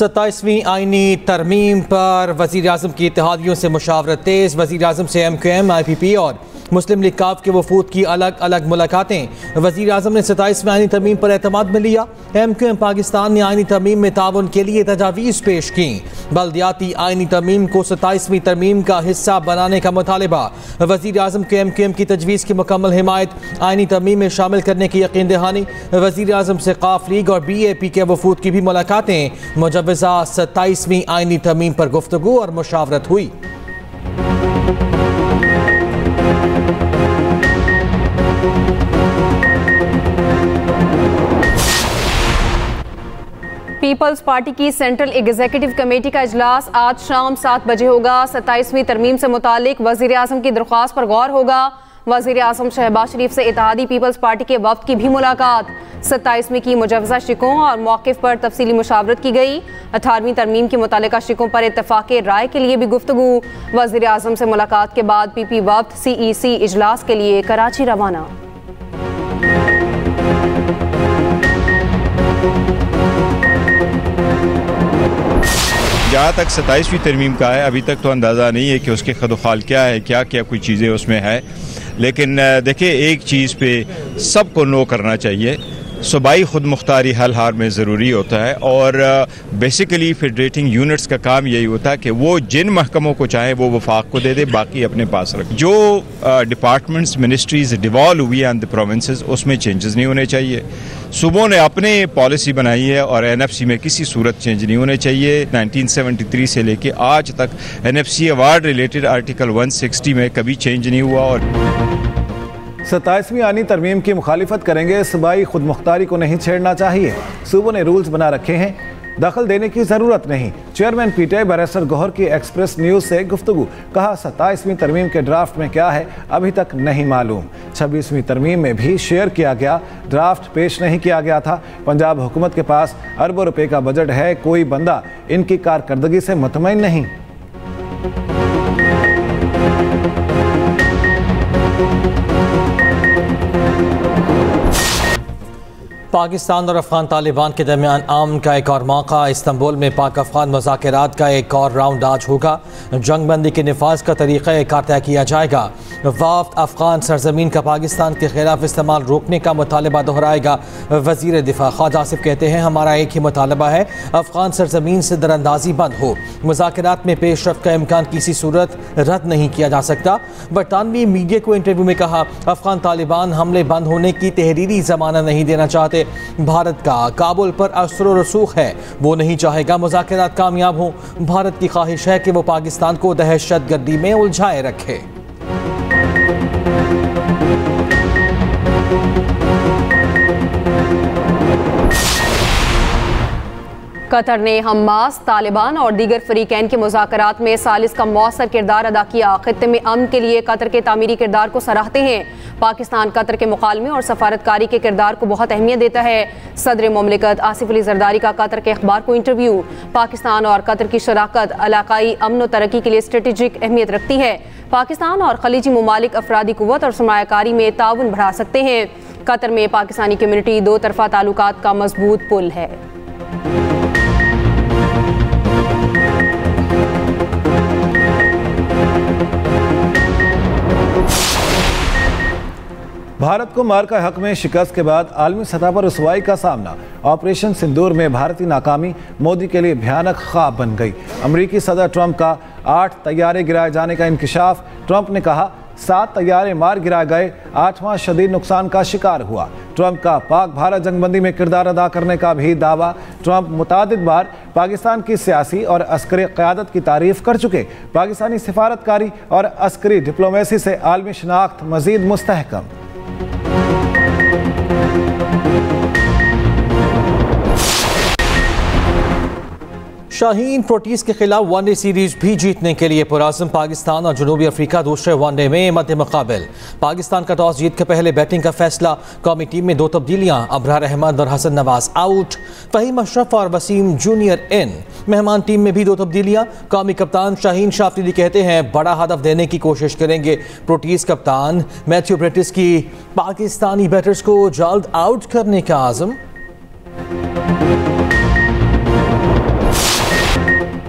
27वीं आईनी तरमीम पर वज़ीर आज़म की इत्तेहादियों से मुशावरत तेज़। वज़ीर आज़म से MQM, IPP और मुस्लिम लीग काफ के वफूद की अलग अलग मुलाकातें। वज़ीर आज़म ने 27वीं आईनी तरमीम पर एतमाद में लिया। MQM पाकिस्तान ने आईनी तरमीम में ताउन के लिए तजावीज़ पेश की। बल्दियाती आईनी तरमीम को 27वीं तरमीम का हिस्सा बनाने का मुतालबा। वज़ीर आज़म के MQM की तजवीज़ की मुकम्मल हिमायत। आईनी तरमीम में शामिल करने की यकीन दहानी। वज़ीर आज़म से काफ लीग और BAP के वफूद की भी मुलाकातें। मुजव्वज़ा 27वीं आईनी तरमीम पर गुफ्तगू और मुशावरत हुई। पीपल्स पार्टी की सेंट्रल एग्जीक्यूटिव कमेटी का इजलास आज शाम 7 बजे होगा। 27वीं तरमीम से मुतालिक वज़ीर आज़म की दरख्वास्त पर गौर होगा। वज़ीर आज़म शहबाज शरीफ से इत्तेहादी पीपल्स पार्टी के वफ्द की भी मुलाकात। 27वीं की मुजव्वज़ा शिकों और मौक़िफ़ पर तफसीली मुशावरत की गई। 18वीं तरमीम की मुतालिका शिकों पर इत्तफ़ाक़े राय के लिए भी गुफ्तगू। वज़ीर आज़म से मुलाकात के बाद PP वफ्द CEC इजलास के लिए कराची रवाना। जहाँ तक 27वीं तरमीम का है, अभी तक तो अंदाज़ा नहीं है कि उसके खदोखाल क्या है, क्या क्या कोई चीज़ें उसमें है। लेकिन देखिए, एक चीज़ पे सबको नो करना चाहिए। सूबाई खुद मुख्तारी हल हाल में ज़रूरी होता है और बेसिकली फेडरेटिंग यूनिट्स का काम यही होता है कि वो जिन महकमों को चाहें वो वफाक को दे दे, बाकी अपने पास रखें। जो डिपार्टमेंट्स मिनिस्ट्रीज डिवॉल्व हुई हैं द प्रोविंसेस, उसमें चेंजेस नहीं होने चाहिए। सूबों ने अपने पॉलिसी बनाई है और NFC में किसी सूरत चेंज नहीं होने चाहिए। 1973 से लेके आज तक NFC अवार्ड रिलेटेड आर्टिकल 160 में कभी चेंज नहीं हुआ। और 27वीं आईनी तरमीम की मुखालिफत करेंगे। सूबाई खुद मुख्तारी को नहीं छेड़ना चाहिए। सूबों ने रूल्स बना रखे हैं, दखल देने की ज़रूरत नहीं। चेयरमैन PTI बैरिस्टर गौहर की एक्सप्रेस न्यूज़ से गुफ्तगू। कहा 27वीं तरमीम के ड्राफ्ट में क्या है अभी तक नहीं मालूम। 26वीं तरमीम में भी शेयर किया गया, ड्राफ्ट पेश नहीं किया गया था। पंजाब हुकूमत के पास अरबों रुपए का बजट है, कोई बंदा इनकी कारकर्दगी से मुतमईन नहीं। पाकिस्तान और अफगान तालिबान के दरमियान अमन का एक और मौका। इस्तांबुल में पाक अफगान मुज़ाकरात का एक और राउंड आज होगा। जंग बंदी के निफाज का तरीक़ा कार तय किया जाएगा। वफ़द अफगान सरजमीन का पाकिस्तान के खिलाफ इस्तेमाल रोकने का मुतालबा दोहराएगा। वज़ीर दिफा ख्वाजा आसिफ कहते हैं, हमारा एक ही मुतालबा है, अफगान सरजमीन से दरअंदाजी बंद हो। मुज़ाकरात में पेशरफ का इम्कान किसी सूरत रद्द नहीं किया जा सकता। बरतानवी मीडिया को इंटरव्यू में कहा, अफगान तालिबान हमले बंद होने की तहरीरी ज़मानत नहीं देना चाहते। भारत का काबुल पर असर व रसूख है, वो नहीं चाहेगा मुज़ाकरात कामयाब हों। भारत की ख्वाहिश है कि वो पाकिस्तान को दहशतगर्दी में उलझाए रखे। कतर ने हमास, तालिबान और दीगर फरीकैन के मुज़ाकरात में सालिस का मौसर किरदार अदा किया। खित्ते में अमन के लिए कतर के तामीरी किरदार को सराहते हैं। पाकिस्तान कतर के मुकालमे और सफारतकारी के किरदार को बहुत अहमियत देता है। सदर मुमलिकत आसिफ अली जरदारी का कतर के अखबार को इंटरव्यू। पाकिस्तान और कतर की शराकत इलाकाई अमन व तरक्की के लिए स्ट्रेटेजिक अहमियत रखती है। पाकिस्तान और खलीजी ममालिक अफरादी कुव्वत और सरमायाकारी में ताउन बढ़ा सकते हैं। कतर में पाकिस्तानी कम्युनिटी दो तरफा ताल्लुकात का मजबूत पुल है। भारत को मार्का हक में शिकस्त के बाद आलमी सतह पर रुसवाई का सामना। ऑपरेशन सिंदूर में भारतीय नाकामी मोदी के लिए भयानक ख्वाब बन गई। अमरीकी सदर ट्रंप का 8 तैयारे गिराए जाने का इंकिशाफ। ट्रंप ने कहा 7 तैयारे मार गिराए गए, 8वां शदीद नुकसान का शिकार हुआ। ट्रंप का पाक भारत जंगबंदी में किरदार अदा करने का भी दावा। ट्रंप मुतादिद बार पाकिस्तान की सियासी और अस्करी क़यादत की तारीफ कर चुके। पाकिस्तानी सिफारतकारी और अस्करी डिप्लोमेसी से आलमी शनाख्त मजीद मुस्तहकम। शाहीन प्रोटीज के खिलाफ वनडे सीरीज भी जीतने के लिए पुराज़म। पाकिस्तान और जनूबी अफ्रीका दूसरे वनडे में मद्दे मुकाबिल। पाकिस्तान का टॉस जीत के पहले बैटिंग का फैसला। कौमी टीम में 2 तब्दीलियां, अबरार अहमद और हसन नवाज आउट, फहीम अशरफ और वसीम जूनियर इन। मेहमान टीम में भी 2 तब्दीलियां। कौमी कप्तान शाहीन शाफरीदी कहते हैं बड़ा हदफ देने की कोशिश करेंगे। प्रोटीज कप्तान मैथ्यू ब्रिटिस की पाकिस्तानी बैटर्स को जल्द आउट करने का आज़म।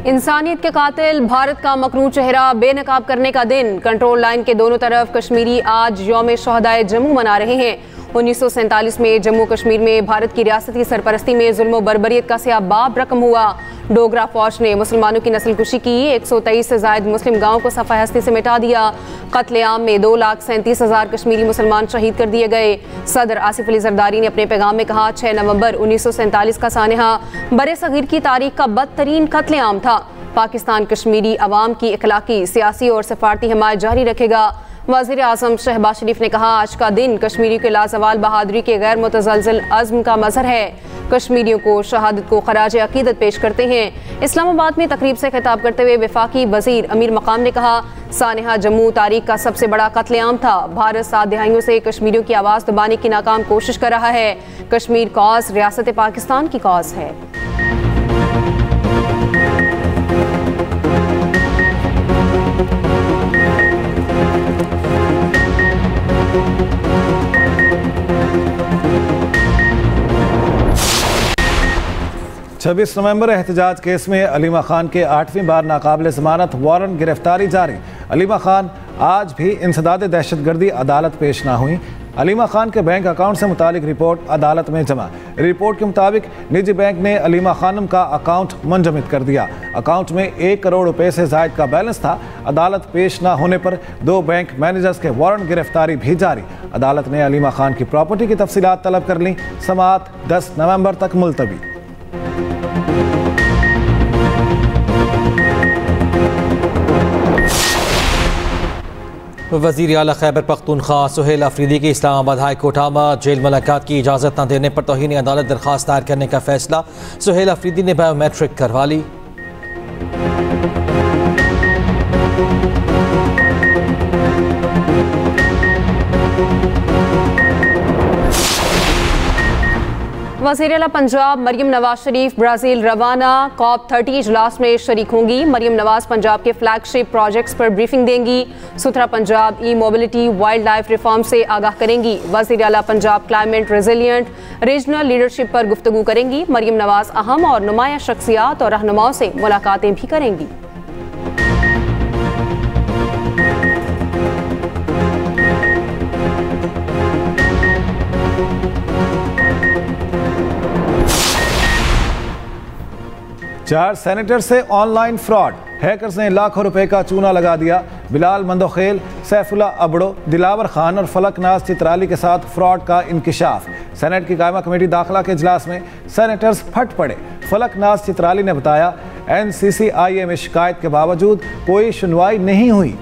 इंसानियत के कातिल भारत का मकरू चेहरा बेनकाब करने का दिन। कंट्रोल लाइन के दोनों तरफ कश्मीरी आज यौम शोहदाए जम्मू मना रहे हैं। 1947 में जम्मू कश्मीर में भारत की रियासती सरपरस्ती में जुल्म बर्बरियत का सयाबाब रकम हुआ। डोगरा फौज ने मुसलमानों की नस्लकुशी की। 123 से ज्यादा मुस्लिम गांवों को सफा हस्ती से मिटा दिया। कत्लेआम में 2,37,000 कश्मीरी मुसलमान शहीद कर दिए गए। सदर आसिफ अली जरदारी ने अपने पैगाम में कहा, 6 नवंबर 1947 का सानहा बरे सगीर की तारीख का बदतरीन कत्लेआम था। पाकिस्तान कश्मीरी अवाम की इखलाकी, सियासी और सफारती हिमायत जारी रखेगा। वज़ीर आज़म शहबाज शरीफ ने कहा, आज का दिन कश्मीरी के लाजवाल बहादुरी के गैर मुतज़लज़ल अज़्म का मज़हर है। कश्मीरियों को शहादत को खराज अकीदत पेश करते हैं। इस्लामाबाद में तकरीब से खिताब करते हुए वफाकी वज़ीर अमीर मकाम ने कहा, सानहा जम्मू तारीख का सबसे बड़ा कत्लेआम था। भारत 7 दहाइयों से कश्मीरियों की आवाज़ दबाने की नाकाम कोशिश कर रहा है। कश्मीर कॉज रियासत पाकिस्तान की कॉज है। छब्बीस नवंबर एहतजाज केस में अलीमा खान के 8वीं बार नाकाबिल जमानत वारंट गिरफ्तारी जारी। अलीमा खान आज भी इंसदाद दहशतगर्दी अदालत पेश ना हुई। अलीमा खान के बैंक अकाउंट से मुतालिक रिपोर्ट अदालत में जमा। रिपोर्ट के मुताबिक निजी बैंक ने अलीमा खानम का अकाउंट मुंजमद कर दिया। अकाउंट में 1 करोड़ रुपए से जायद का बैलेंस था। अदालत पेश ना होने पर 2 बैंक मैनेजर्स के वारंट गिरफ्तारी भी जारी। अदालत ने अलीमा खान की प्रॉपर्टी की तफसीलात तलब कर ली। समाअत 10 नवंबर तक मुलतवी। वज़ीर आला खैबर पख्तूनख्वा सुहेल अफरीदी की इस्लामाबाद हाई कोर्ट में जेल मुलाकात की इजाज़त न देने पर तौहीन अदालत दरख्वास्त दायर करने का फैसला। सुहेल अफरीदी ने बायोमेट्रिक करवा ली। वज़ीर आला पंजाब मरियम नवाज शरीफ ब्राज़ील रवाना। COP30 इजलास में शरीक होंगी। मरियम नवाज पंजाब के फ्लैगशिप प्रोजेक्ट्स पर ब्रीफिंग देंगी। सुथरा पंजाब, ई मोबिलिटी, वाइल्ड लाइफ रिफॉर्म से आगाह करेंगी। वज़ीर आला Punjab climate resilient regional leadership पर गुफ्तगू करेंगी। मरियम नवाज अहम और नुमाया शख्सियात और रहनुमाओं से मुलाकातें भी करेंगी। चार सेनेटर से ऑनलाइन फ्रॉड। हैकर्स ने लाखों रुपए का चूना लगा दिया। बिलाल मंदोखेल, सैफुल्ला अबड़ो, दिलावर खान और फलकनाज चित्राली के साथ फ्रॉड का इंकिशाफ। सेनेट की कायमा कमेटी दाखिला के इजलास में सेनेटर्स फट पड़े। फलकनाज चित्राली ने बताया, NCCIA में शिकायत के बावजूद कोई सुनवाई नहीं हुई।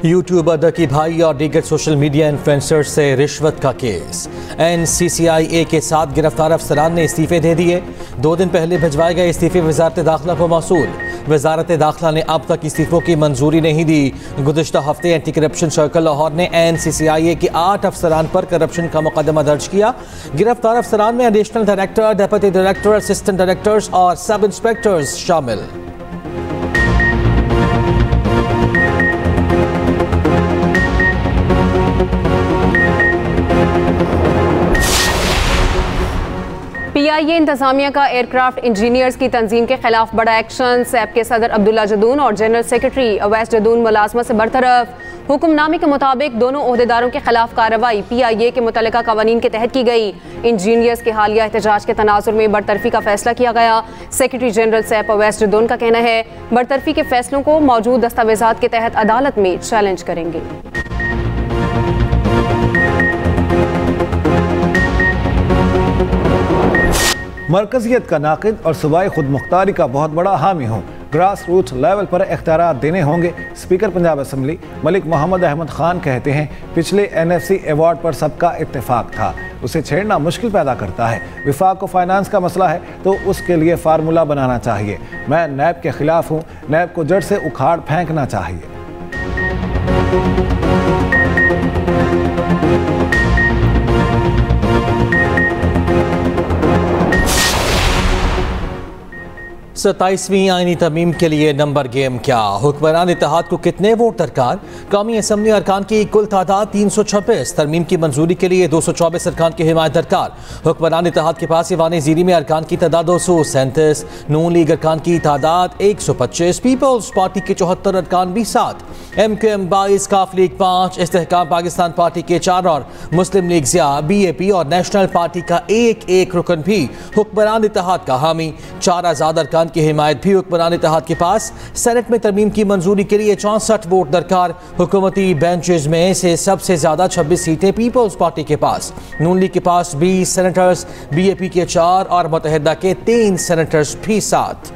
यूट्यूबर दकी भाई और दीगर सोशल मीडिया इन्फ्लुएंसर्स से रिश्वत का केस। NCCIA के 7 गिरफ्तार अफसरान ने इस्तीफे दे दिए। 2 दिन पहले भिजवाए गए इस्तीफे वजारत दाखिला को मौसूल। वजारत दाखिला ने अब तक इस्तीफों की मंजूरी नहीं दी। गुज़िश्ता हफ्ते एंटी करप्शन सर्कल लाहौर ने NCCIA के 8 अफसरान पर करप्शन का मुकदमा दर्ज किया। गिरफ्तार अफसरान में additional director, deputy director, assistant directors और सब इंस्पेक्टर्स शामिल। PIA इंतजामिया का एयरक्राफ्ट इंजीनियर्स की तंजीम के खिलाफ बड़ा एक्शन। सैप के सदर अब्दुल्ला जदून और जनरल सेक्रेटरी अवैस जदून मुलाजमत से बरतरफ। हुक्मनामे के मुताबिक दोनों ओहदेदारों के खिलाफ कार्रवाई PIA के मुतल्लिका कवानीन के तहत की गई। इंजीनियर्स के हालिया एहतजाज के तनाजुर में बरतरफी का फैसला किया गया। Secretary general SAP Awais Jadoon का कहना है, बरतरफी के फैसलों को मौजूद दस्तावेजात के तहत अदालत में चैलेंज करेंगे। मरकजियत का नाक़िद और सूबाई खुद मुख्तारी का बहुत बड़ा हामी हूँ। ग्रास रूट लेवल पर इख्तियारात देने होंगे। स्पीकर पंजाब असम्बली मलिक मोहम्मद अहमद खान कहते हैं, पिछले NFC अवार्ड पर सबका इत्तेफाक था, उसे छेड़ना मुश्किल पैदा करता है। विफाक को फाइनेंस का मसला है तो उसके लिए फार्मूला बनाना चाहिए। मैं नैब के खिलाफ हूँ, नैब को जड़ से उखाड़ फेंकना चाहिए। 27वीं आईनी तरमीम के लिए नंबर गेम क्या? हुक्मरान इत्तेहाद को कितने वोट दरकार? कौमी असम्बली अरकान की कुल तादाद 326। तरमीम की मंजूरी के लिए 224 अरकान की हिमायत दरकार। हुक्मरान इत्तेहाद के पास ईवान ज़ीरी में अरकान की तादाद 237। नून लीग अरकान की तादाद 125। पीपल्स पार्टी के 74 अरकान भी 7। MQM 22, काफ लीग 5, इस्तेहकाम पाकिस्तान पार्टी के 4 और मुस्लिम लीग ज़िया, BAP और नेशनल पार्टी का एक रुकन भी हुक्मरान इत्तेहाद का हामी। 4 आज़ाद अरकान की हिमायत भी हुक्मरान इत्तेहाद के पास। सेनेट में तरमीम की मंजूरी के लिए 64 वोट दरकार। हुकूमती बेंचेज में से सबसे ज्यादा 26 सीटें पीपल्स पार्टी के पास। नून लीग के पास 20 सेनेटर्स, BAP के 4 और मुत्तहिदा के 3 सेनेटर्स भी 7।